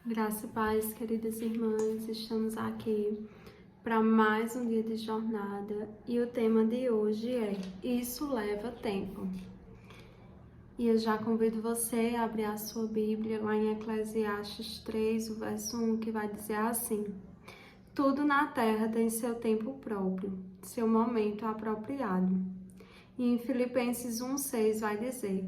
Graça e paz, queridas irmãs, estamos aqui para mais um dia de jornada e o tema de hoje é Isso Leva Tempo. E eu já convido você a abrir a sua Bíblia lá em Eclesiastes 3, o verso 1, que vai dizer assim: Tudo na terra tem seu tempo próprio, seu momento apropriado. E em Filipenses 1,6 vai dizer: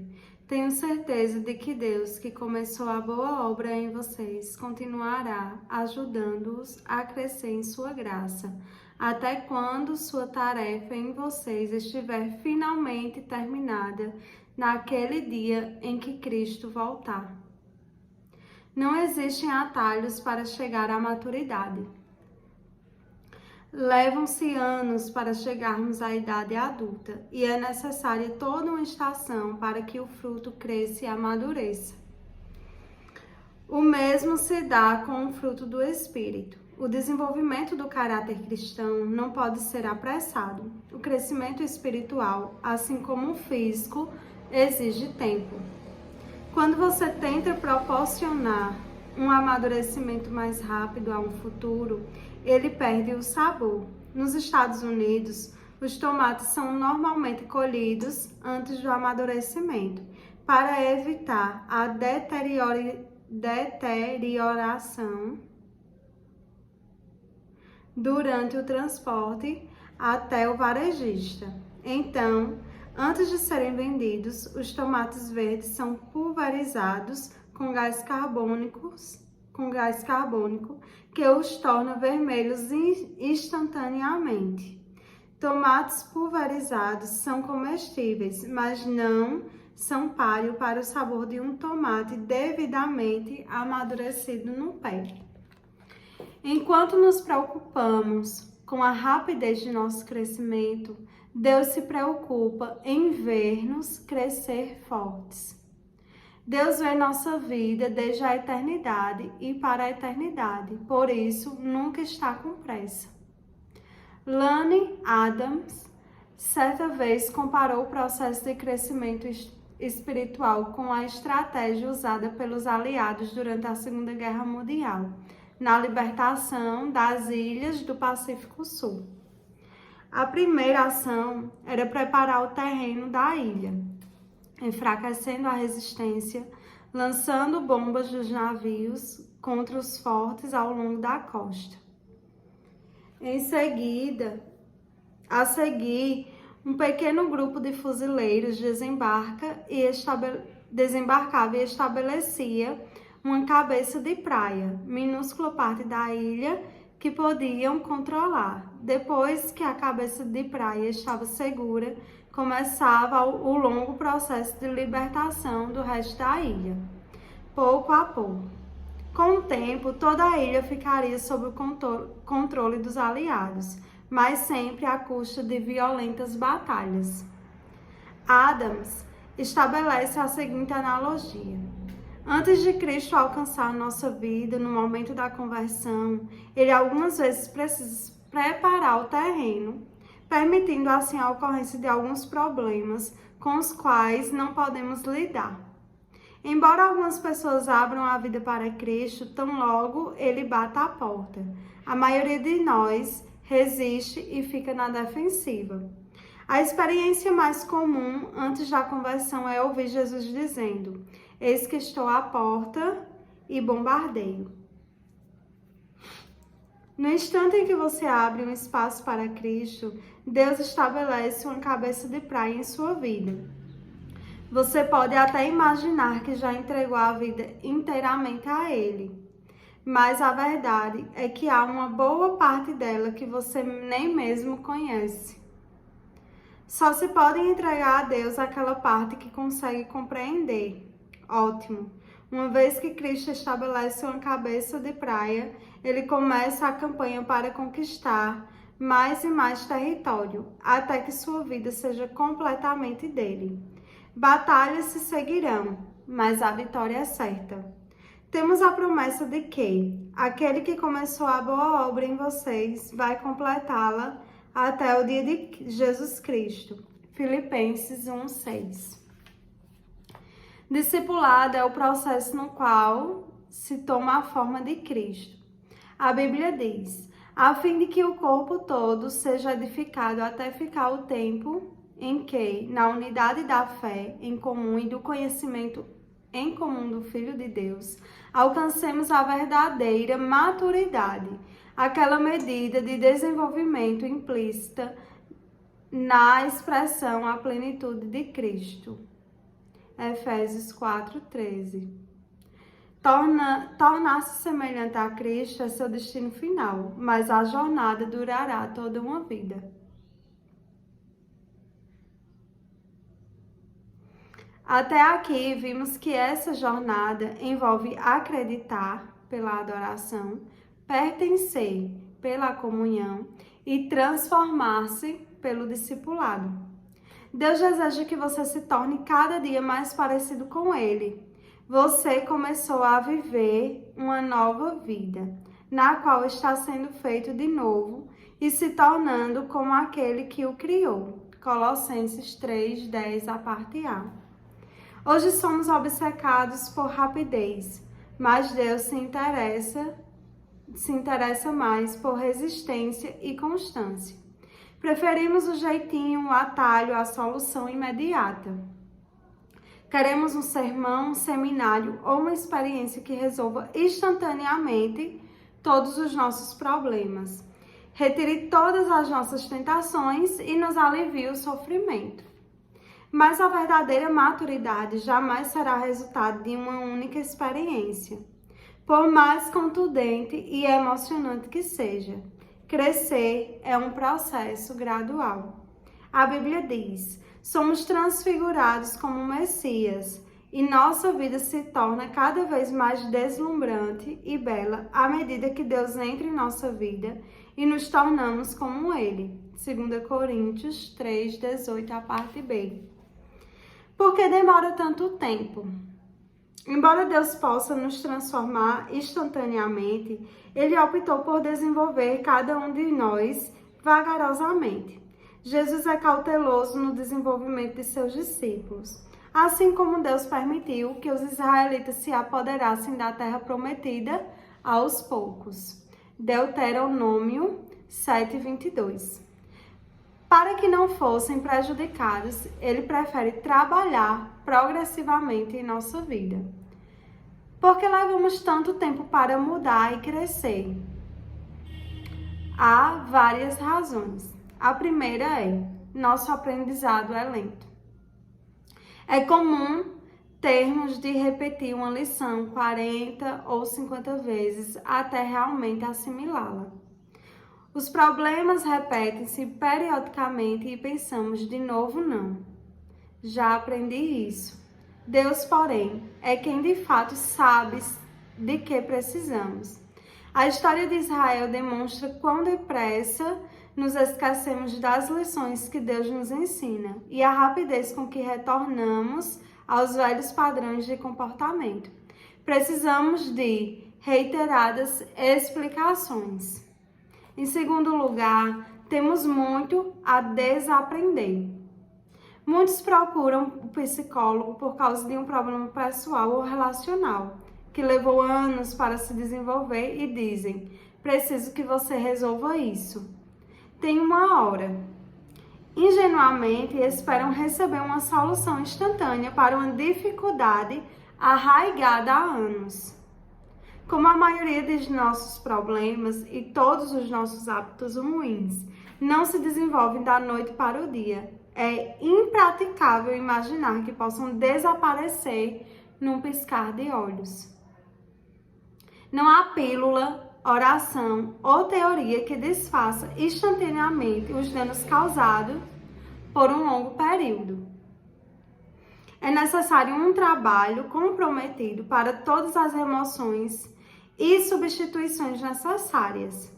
Tenho certeza de que Deus, que começou a boa obra em vocês, continuará ajudando-os a crescer em sua graça, até quando sua tarefa em vocês estiver finalmente terminada, naquele dia em que Cristo voltar. Não existem atalhos para chegar à maturidade. Levam-se anos para chegarmos à idade adulta e é necessária toda uma estação para que o fruto cresça e amadureça. O mesmo se dá com o fruto do Espírito. O desenvolvimento do caráter cristão não pode ser apressado. O crescimento espiritual, assim como o físico, exige tempo. Quando você tenta proporcionar um amadurecimento mais rápido a um futuro, ele perde o sabor. Nos Estados Unidos, os tomates são normalmente colhidos antes do amadurecimento, para evitar a deterioração durante o transporte até o varejista. Então, antes de serem vendidos, os tomates verdes são pulverizados com gás carbônico que os torna vermelhos instantaneamente. Tomates pulverizados são comestíveis, mas não são páreo para o sabor de um tomate devidamente amadurecido no pé. Enquanto nos preocupamos com a rapidez de nosso crescimento, Deus se preocupa em ver-nos crescer fortes. Deus vê nossa vida desde a eternidade e para a eternidade, por isso nunca está com pressa. Lane Adams certa vez comparou o processo de crescimento espiritual com a estratégia usada pelos aliados durante a Segunda Guerra Mundial, na libertação das ilhas do Pacífico Sul. A primeira ação era preparar o terreno da ilha, enfraquecendo a resistência, lançando bombas dos navios contra os fortes ao longo da costa. A seguir, um pequeno grupo de fuzileiros desembarcava e estabelecia uma cabeça de praia, minúscula parte da ilha que podiam controlar. Depois que a cabeça de praia estava segura, começava o longo processo de libertação do resto da ilha, pouco a pouco. Com o tempo, toda a ilha ficaria sob o controle dos aliados, mas sempre à custa de violentas batalhas. Adams estabelece a seguinte analogia: antes de Cristo alcançar nossa vida, no momento da conversão, ele algumas vezes precisa preparar o terreno, permitindo assim a ocorrência de alguns problemas com os quais não podemos lidar. Embora algumas pessoas abram a vida para Cristo, tão logo ele bata a porta, a maioria de nós resiste e fica na defensiva. A experiência mais comum antes da conversão é ouvir Jesus dizendo: Eis que estou à porta e bombardeio. No instante em que você abre um espaço para Cristo, Deus estabelece uma cabeça de praia em sua vida. Você pode até imaginar que já entregou a vida inteiramente a Ele, mas a verdade é que há uma boa parte dela que você nem mesmo conhece. Só se pode entregar a Deus aquela parte que consegue compreender. Ótimo! Uma vez que Cristo estabelece uma cabeça de praia, ele começa a campanha para conquistar mais e mais território, até que sua vida seja completamente dele. Batalhas se seguirão, mas a vitória é certa. Temos a promessa de que aquele que começou a boa obra em vocês vai completá-la até o dia de Jesus Cristo. Filipenses 1:6. Discipulado é o processo no qual se toma a forma de Cristo. A Bíblia diz: a fim de que o corpo todo seja edificado até ficar o tempo em que, na unidade da fé em comum e do conhecimento em comum do Filho de Deus, alcancemos a verdadeira maturidade, aquela medida de desenvolvimento implícita na expressão à plenitude de Cristo. Efésios 4:13. Tornar-se semelhante a Cristo é seu destino final, mas a jornada durará toda uma vida. Até aqui, vimos que essa jornada envolve acreditar pela adoração, pertencer pela comunhão e transformar-se pelo discipulado. Deus deseja que você se torne cada dia mais parecido com Ele. Você começou a viver uma nova vida, na qual está sendo feito de novo e se tornando como aquele que o criou. Colossenses 3:10, a parte A. Hoje somos obcecados por rapidez, mas Deus se interessa mais por resistência e constância. Preferimos o jeitinho, o atalho, a solução imediata. Queremos um sermão, um seminário ou uma experiência que resolva instantaneamente todos os nossos problemas, retire todas as nossas tentações e nos alivie o sofrimento. Mas a verdadeira maturidade jamais será resultado de uma única experiência, por mais contundente e emocionante que seja. Crescer é um processo gradual. A Bíblia diz: somos transfigurados como o Messias e nossa vida se torna cada vez mais deslumbrante e bela à medida que Deus entra em nossa vida e nos tornamos como Ele. 2 Coríntios 3:18, a parte B. Por que demora tanto tempo? Embora Deus possa nos transformar instantaneamente, Ele optou por desenvolver cada um de nós vagarosamente. Jesus é cauteloso no desenvolvimento de seus discípulos, assim como Deus permitiu que os israelitas se apoderassem da terra prometida aos poucos. Deuteronômio 7:22. Para que não fossem prejudicados, Ele prefere trabalhar progressivamente em nossa vida. Por que levamos tanto tempo para mudar e crescer? Há várias razões. A primeira é: nosso aprendizado é lento. É comum termos de repetir uma lição 40 ou 50 vezes até realmente assimilá-la. Os problemas repetem-se periodicamente e pensamos de novo não. Já aprendi isso. Deus, porém, é quem de fato sabe de que precisamos. A história de Israel demonstra quão depressa nos esquecemos das lições que Deus nos ensina e a rapidez com que retornamos aos velhos padrões de comportamento. Precisamos de reiteradas explicações. Em segundo lugar, temos muito a desaprender. Muitos procuram o psicólogo por causa de um problema pessoal ou relacional, que levou anos para se desenvolver e dizem: preciso que você resolva isso. Tem uma hora. Ingenuamente esperam receber uma solução instantânea para uma dificuldade arraigada há anos. Como a maioria dos nossos problemas e todos os nossos hábitos ruins não se desenvolvem da noite para o dia, é impraticável imaginar que possam desaparecer num piscar de olhos. Não há pílula, oração ou teoria que desfaça instantaneamente os danos causados por um longo período. É necessário um trabalho comprometido para todas as remoções e substituições necessárias.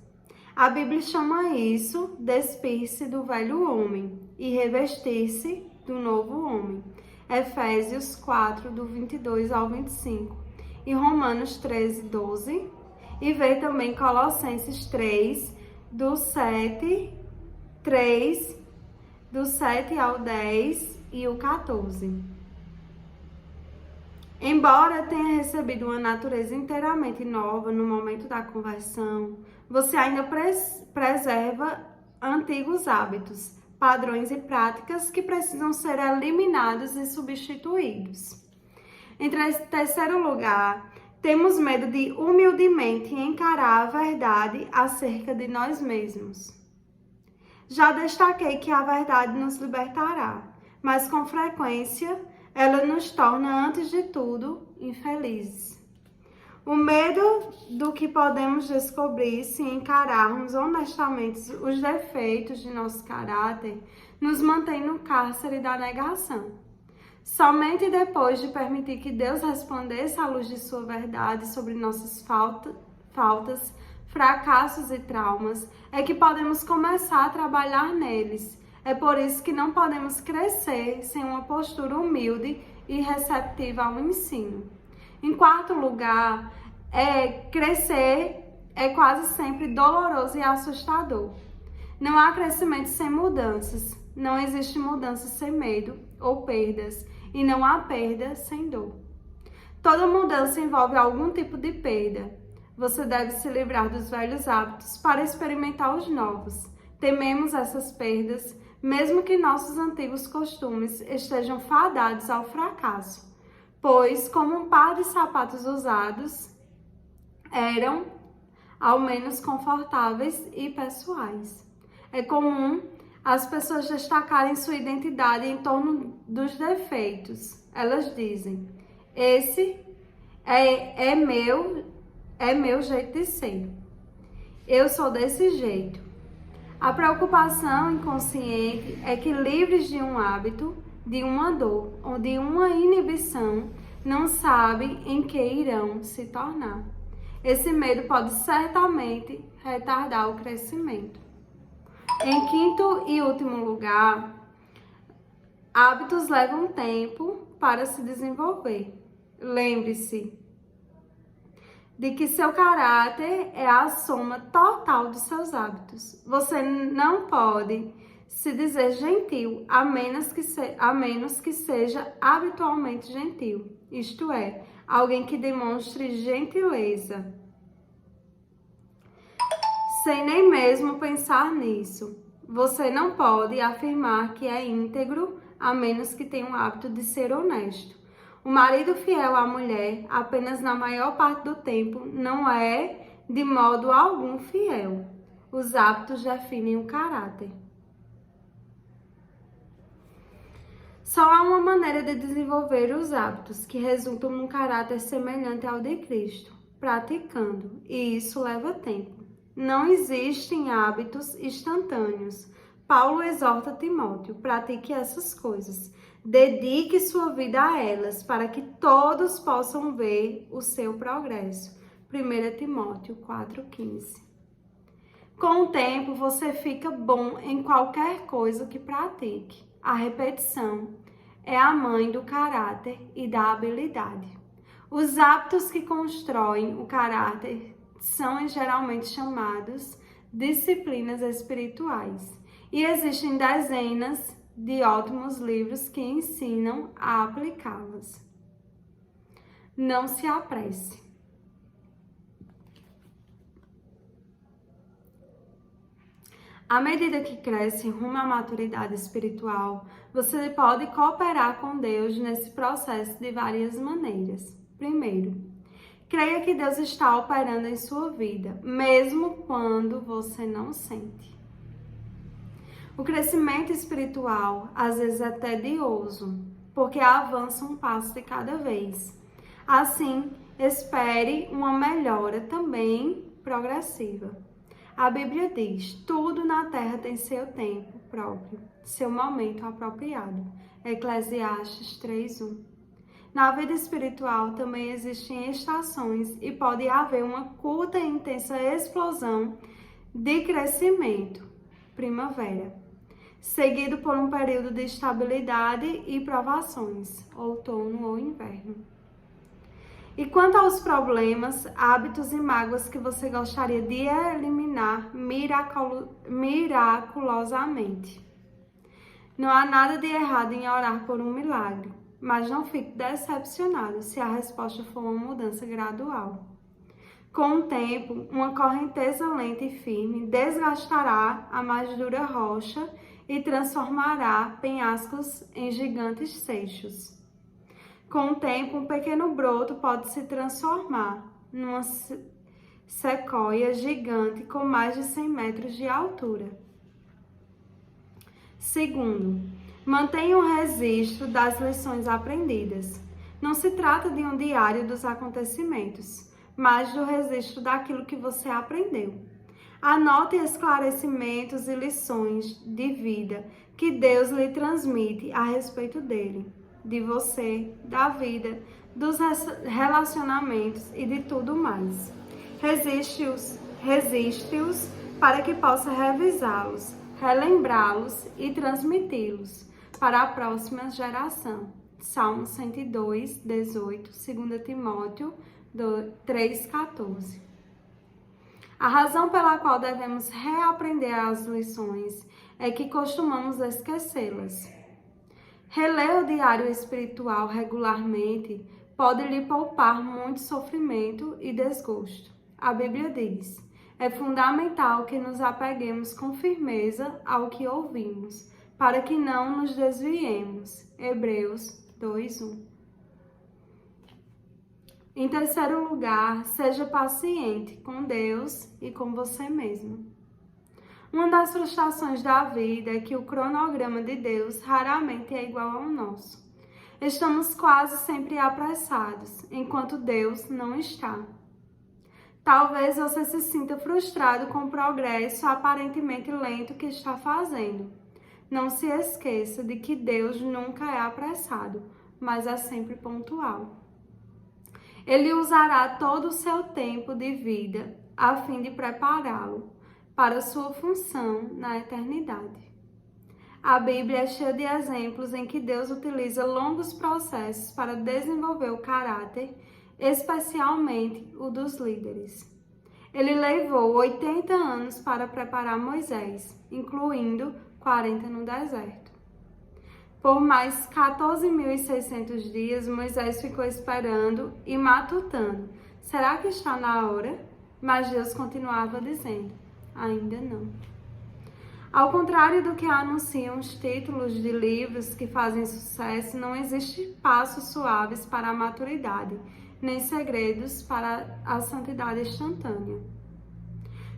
A Bíblia chama isso despir-se do velho homem e revestir-se do novo homem. Efésios 4, do 22 ao 25 e Romanos 13, 12. E ver também Colossenses 3, do 7 ao 10 e o 14. Embora tenha recebido uma natureza inteiramente nova no momento da conversão, você ainda preserva antigos hábitos, padrões e práticas que precisam ser eliminados e substituídos. Em terceiro lugar, temos medo de humildemente encarar a verdade acerca de nós mesmos. Já destaquei que a verdade nos libertará, mas com frequência ela nos torna, antes de tudo, infelizes. O medo do que podemos descobrir se encararmos honestamente os defeitos de nosso caráter nos mantém no cárcere da negação. Somente depois de permitir que Deus resplandeça à luz de sua verdade sobre nossas faltas, fracassos e traumas, é que podemos começar a trabalhar neles. É por isso que não podemos crescer sem uma postura humilde e receptiva ao ensino. Em quarto lugar, crescer é quase sempre doloroso e assustador. Não há crescimento sem mudanças, não existe mudança sem medo ou perdas, e não há perda sem dor. Toda mudança envolve algum tipo de perda. Você deve se livrar dos velhos hábitos para experimentar os novos. Tememos essas perdas, mesmo que nossos antigos costumes estejam fadados ao fracasso, pois, como um par de sapatos usados, eram ao menos confortáveis e pessoais. É comum as pessoas destacarem sua identidade em torno dos defeitos. Elas dizem: esse é meu jeito de ser. Eu sou desse jeito. A preocupação inconsciente é que, livres de um hábito, de uma dor ou de uma inibição, não sabem em que irão se tornar. Esse medo pode certamente retardar o crescimento. Em quinto e último lugar, hábitos levam tempo para se desenvolver. Lembre-se de que seu caráter é a soma total dos seus hábitos. Você não pode se dizer gentil a menos que seja habitualmente gentil, isto é, alguém que demonstre gentileza, sem nem mesmo pensar nisso. Você não pode afirmar que é íntegro a menos que tenha o hábito de ser honesto. O marido fiel à mulher, apenas na maior parte do tempo, não é de modo algum fiel. Os hábitos definem o caráter. Só há uma maneira de desenvolver os hábitos que resultam num caráter semelhante ao de Cristo, praticando, e isso leva tempo. Não existem hábitos instantâneos. Paulo exorta Timóteo: pratique essas coisas. Dedique sua vida a elas, para que todos possam ver o seu progresso. 1 Timóteo 4,15. Com o tempo, você fica bom em qualquer coisa que pratique. A repetição é a mãe do caráter e da habilidade. Os hábitos que constroem o caráter são geralmente chamados disciplinas espirituais. E existem dezenas de ótimos livros que ensinam a aplicá-las. Não se apresse. À medida que cresce rumo à maturidade espiritual, você pode cooperar com Deus nesse processo de várias maneiras. Primeiro, creia que Deus está operando em sua vida, mesmo quando você não sente. O crescimento espiritual, às vezes, é tedioso, porque avança um passo de cada vez. Assim, espere uma melhora também progressiva. A Bíblia diz: tudo na terra tem seu tempo próprio, seu momento apropriado. Eclesiastes 3:1. Na vida espiritual também existem estações e pode haver uma curta e intensa explosão de crescimento, primavera, seguido por um período de estabilidade e provações, outono ou inverno. E quanto aos problemas, hábitos e mágoas que você gostaria de eliminar miraculosamente? Não há nada de errado em orar por um milagre. mas não fique decepcionado se a resposta for uma mudança gradual. Com o tempo, uma correnteza lenta e firme desgastará a mais dura rocha e transformará penhascos em gigantes seixos. Com o tempo, um pequeno broto pode se transformar numa sequoia gigante com mais de 100 metros de altura. Segundo, mantenha um registro das lições aprendidas. Não se trata de um diário dos acontecimentos, mas do registro daquilo que você aprendeu. Anote esclarecimentos e lições de vida que Deus lhe transmite a respeito dele, de você, da vida, dos relacionamentos e de tudo mais. Resiste-os para que possa revisá-los, relembrá-los e transmiti-los para a próxima geração. Salmo 102, 18, 2 Timóteo 3, 14. A razão pela qual devemos reaprender as lições é que costumamos esquecê-las. Reler o diário espiritual regularmente pode lhe poupar muito sofrimento e desgosto. A Bíblia diz: é fundamental que nos apeguemos com firmeza ao que ouvimos, para que não nos desviemos. Hebreus 2:1. Em terceiro lugar, seja paciente com Deus e com você mesmo. Uma das frustrações da vida é que o cronograma de Deus raramente é igual ao nosso. Estamos quase sempre apressados, enquanto Deus não está. Talvez você se sinta frustrado com o progresso aparentemente lento que está fazendo. Não se esqueça de que Deus nunca é apressado, mas é sempre pontual. Ele usará todo o seu tempo de vida a fim de prepará-lo para sua função na eternidade. A Bíblia é cheia de exemplos em que Deus utiliza longos processos para desenvolver o caráter, especialmente o dos líderes. Ele levou 80 anos para preparar Moisés, incluindo 40 no deserto. Por mais 14.600 dias, Moisés ficou esperando e matutando. Será que está na hora? Mas Deus continuava dizendo: ainda não. Ao contrário do que anunciam os títulos de livros que fazem sucesso, não existe passos suaves para a maturidade, nem segredos para a santidade instantânea.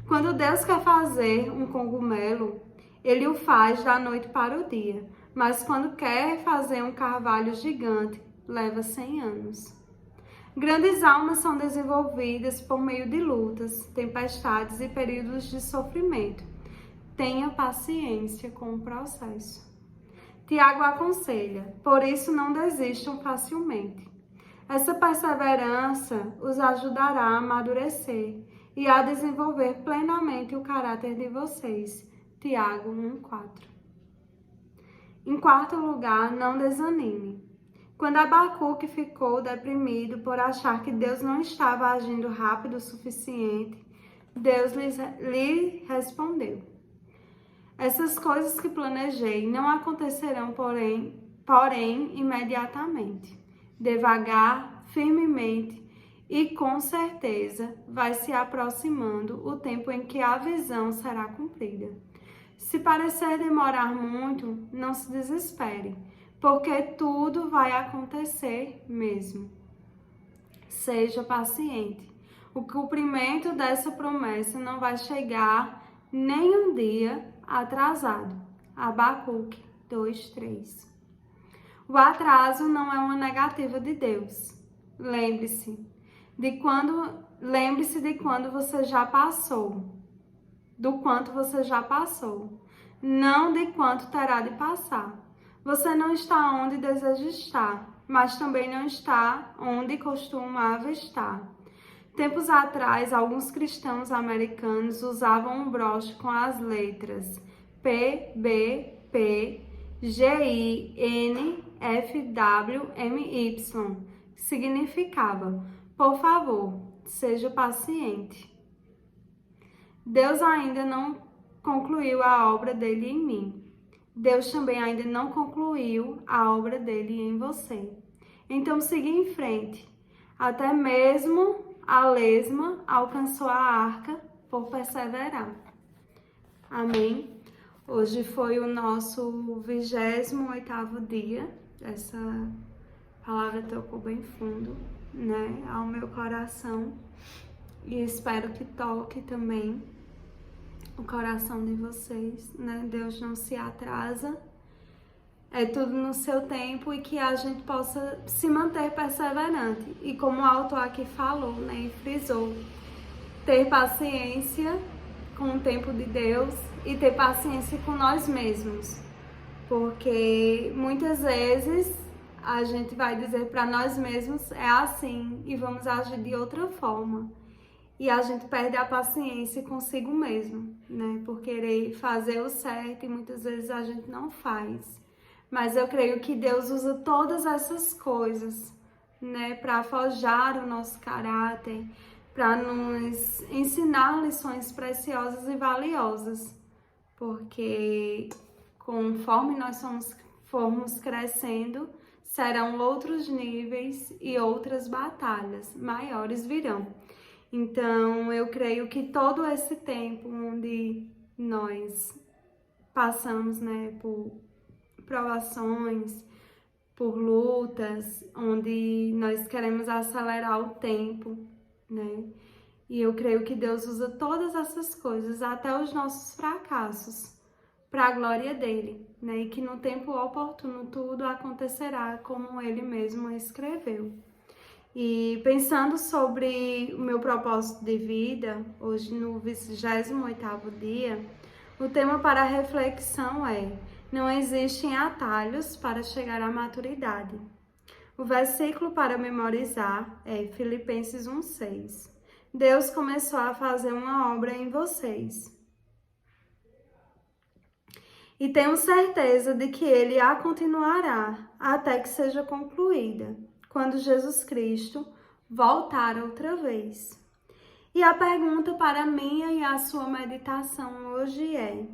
Quando Deus quer fazer um cogumelo, Ele o faz da noite para o dia. Mas quando quer fazer um carvalho gigante, leva 100 anos. Grandes almas são desenvolvidas por meio de lutas, tempestades e períodos de sofrimento. Tenha paciência com o processo. Tiago aconselha: por isso não desistam facilmente. Essa perseverança os ajudará a amadurecer e a desenvolver plenamente o caráter de vocês. Tiago 1:4. Em quarto lugar, não desanime. Quando Abacuque ficou deprimido por achar que Deus não estava agindo rápido o suficiente, Deus lhe respondeu: essas coisas que planejei não acontecerão, porém imediatamente. Devagar, firmemente e com certeza vai se aproximando o tempo em que a visão será cumprida. Se parecer demorar muito, não se desespere, porque tudo vai acontecer mesmo. Seja paciente. O cumprimento dessa promessa não vai chegar nem um dia atrasado. Abacuque 2:3. O atraso não é uma negativa de Deus. Lembre-se de quando você já passou. Do quanto você já passou, não de quanto terá de passar. Você não está onde deseja estar, mas também não está onde costumava estar. Tempos atrás, alguns cristãos americanos usavam um broche com as letras PBP, GINFWMY, que significava: por favor, seja paciente. Deus ainda não concluiu a obra dele em mim. Deus também ainda não concluiu a obra dele em você. Então siga em frente. Até mesmo a lesma alcançou a arca por perseverar. Amém? Hoje foi o nosso 28º dia. Essa palavra tocou bem fundo, né, ao meu coração. E espero que toque também o coração de vocês, né? Deus não se atrasa, é tudo no seu tempo, e que a gente possa se manter perseverante. E como o autor aqui falou, né, e frisou, ter paciência com o tempo de Deus e ter paciência com nós mesmos. Porque muitas vezes a gente vai dizer para nós mesmos é assim e vamos agir de outra forma. E a gente perde a paciência consigo mesmo, né? Por querer fazer o certo e muitas vezes a gente não faz. Mas eu creio que Deus usa todas essas coisas, né? Para forjar o nosso caráter, para nos ensinar lições preciosas e valiosas. Porque conforme nós formos crescendo, serão outros níveis e outras batalhas maiores virão. Então, eu creio que todo esse tempo onde nós passamos, né, por provações, por lutas, onde nós queremos acelerar o tempo, né? E eu creio que Deus usa todas essas coisas, até os nossos fracassos, para a glória dele, né? E que no tempo oportuno tudo acontecerá como ele mesmo escreveu. E pensando sobre o meu propósito de vida, hoje no 28º dia, o tema para a reflexão é: não existem atalhos para chegar à maturidade. O versículo para memorizar é Filipenses 1:6. Deus começou a fazer uma obra em vocês. E tenho certeza de que Ele a continuará até que seja concluída, quando Jesus Cristo voltar outra vez. E a pergunta para a minha e a sua meditação hoje é: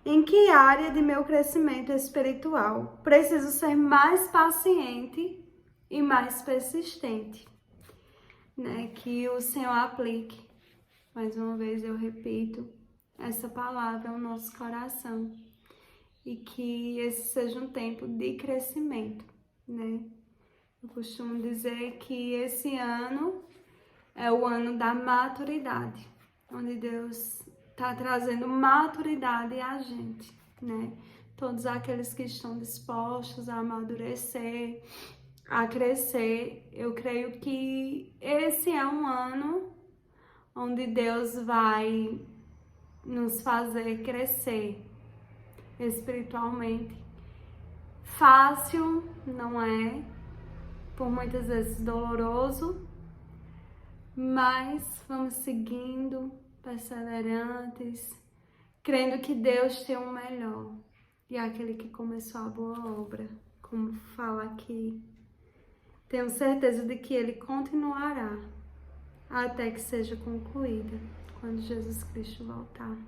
em que área de meu crescimento espiritual preciso ser mais paciente e mais persistente? Né? Que o Senhor aplique, mais uma vez eu repito, essa palavra ao nosso coração. E que esse seja um tempo de crescimento, né? Eu costumo dizer que esse ano é o ano da maturidade, onde Deus está trazendo maturidade a gente, né? Todos aqueles que estão dispostos a amadurecer, a crescer, eu creio que esse é um ano onde Deus vai nos fazer crescer espiritualmente. Fácil não é, por muitas vezes doloroso, mas vamos seguindo, perseverantes, crendo que Deus tem o melhor. E aquele que começou a boa obra, como fala aqui, tenho certeza de que Ele continuará até que seja concluída, quando Jesus Cristo voltar.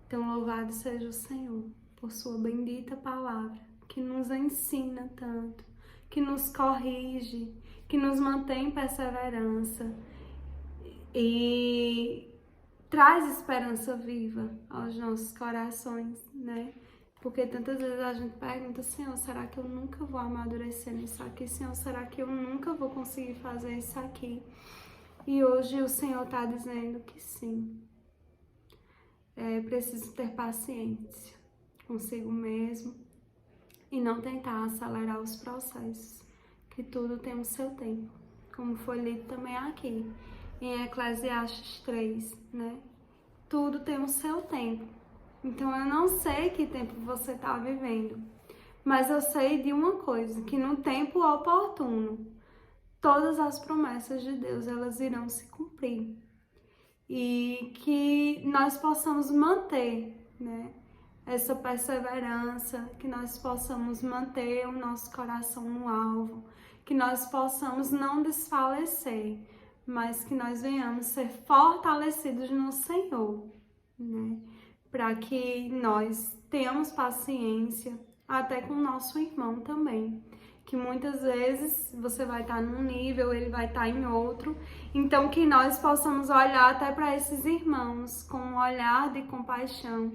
Então, louvado seja o Senhor por sua bendita palavra, que nos ensina tanto, que nos corrige, que nos mantém em perseverança e traz esperança viva aos nossos corações, né? Porque tantas vezes a gente pergunta: Senhor, será que eu nunca vou amadurecer nisso aqui? Senhor, será que eu nunca vou conseguir fazer isso aqui? E hoje o Senhor está dizendo que sim. É preciso ter paciência consigo mesmo e não tentar acelerar os processos, que tudo tem o seu tempo, como foi lido também aqui em Eclesiastes 3, né? Tudo tem o seu tempo. Então eu não sei que tempo você está vivendo, mas eu sei de uma coisa, que no tempo oportuno, todas as promessas de Deus, elas irão se cumprir. E que nós possamos manter, né, essa perseverança, que nós possamos manter o nosso coração no alvo, que nós possamos não desfalecer, mas que nós venhamos ser fortalecidos no Senhor, né? para que nós tenhamos paciência até com o nosso irmão também, que muitas vezes você vai estar num nível, ele vai estar em outro, então que nós possamos olhar até para esses irmãos com um olhar de compaixão,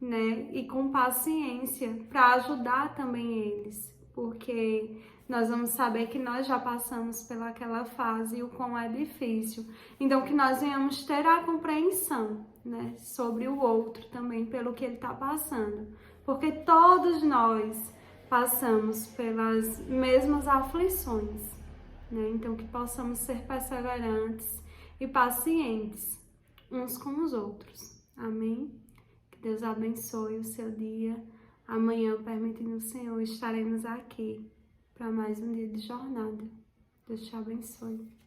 né, e com paciência para ajudar também eles, porque nós vamos saber que nós já passamos pelaquela fase e o quão é difícil. Então que nós venhamos ter a compreensão, né, sobre o outro também, pelo que ele está passando, porque todos nós passamos pelas mesmas aflições, né? Então que possamos ser perseverantes e pacientes uns com os outros. Amém? Que Deus abençoe o seu dia. Amanhã, permitindo o Senhor, estaremos aqui para mais um dia de jornada. Deus te abençoe.